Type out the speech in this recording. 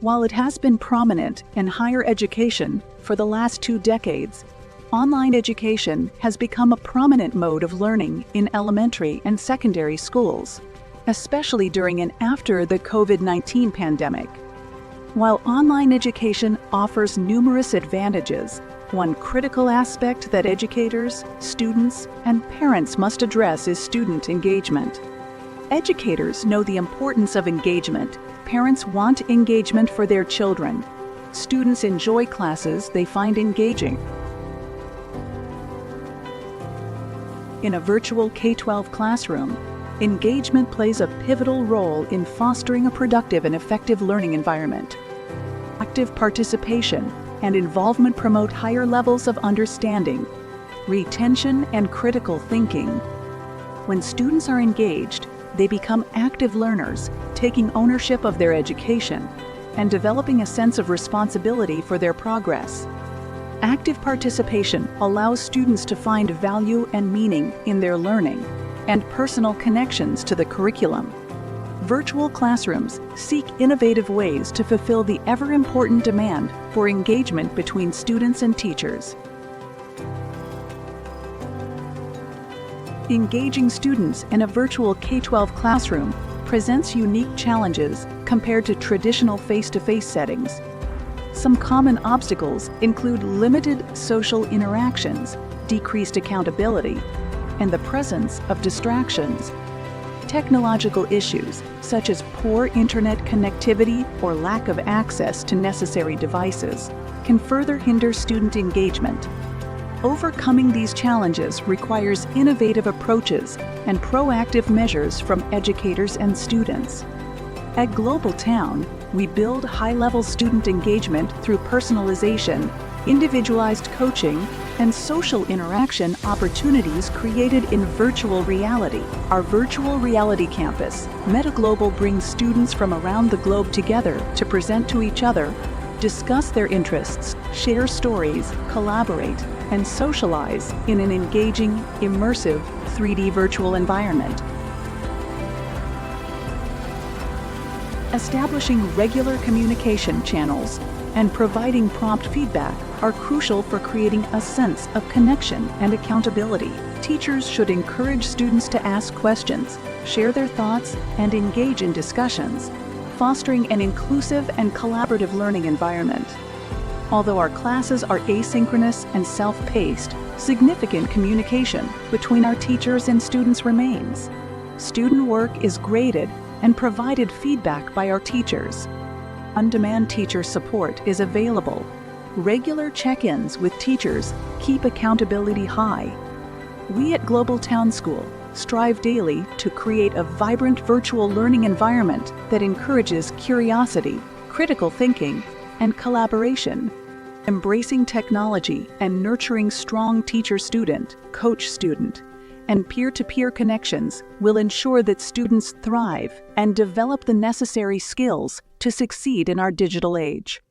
While it has been prominent in higher education for the last 2 decades, online education has become a prominent mode of learning in elementary and secondary schools, especially during and after the COVID-19 pandemic. While online education offers numerous advantages, one critical aspect that educators, students, and parents must address is student engagement. Educators know the importance of engagement. Parents want engagement for their children. Students enjoy classes they find engaging. In a virtual K-12 classroom, engagement plays a pivotal role in fostering a productive and effective learning environment. Active participation and involvement promote higher levels of understanding, retention, and critical thinking. When students are engaged, they become active learners, taking ownership of their education and developing a sense of responsibility for their progress. Active participation allows students to find value and meaning in their learning and personal connections to the curriculum. Virtual classrooms seek innovative ways to fulfill the ever-important demand for engagement between students and teachers. Engaging students in a virtual K-12 classroom presents unique challenges compared to traditional face-to-face settings. Some common obstacles include limited social interactions, decreased accountability, and the presence of distractions. Technological issues, such as poor internet connectivity or lack of access to necessary devices, can further hinder student engagement. Overcoming these challenges requires innovative approaches and proactive measures from educators and students. At Global Town, we build high-level student engagement through personalization, individualized coaching, and social interaction opportunities created in virtual reality. Our virtual reality campus, MetaGlobal, brings students from around the globe together to present to each other, discuss their interests, share stories, collaborate, and socialize in an engaging, immersive 3D virtual environment. Establishing regular communication channels and providing prompt feedback are crucial for creating a sense of connection and accountability. Teachers should encourage students to ask questions, share their thoughts, and engage in discussions, fostering an inclusive and collaborative learning environment. Although our classes are asynchronous and self-paced, significant communication between our teachers and students remains. Student work is graded and provided feedback by our teachers. On-demand teacher support is available. Regular check-ins with teachers keep accountability high. We at Global Town School strive daily to create a vibrant virtual learning environment that encourages curiosity, critical thinking, and collaboration. Embracing technology and nurturing strong teacher-student, coach-student, and peer-to-peer connections will ensure that students thrive and develop the necessary skills to succeed in our digital age.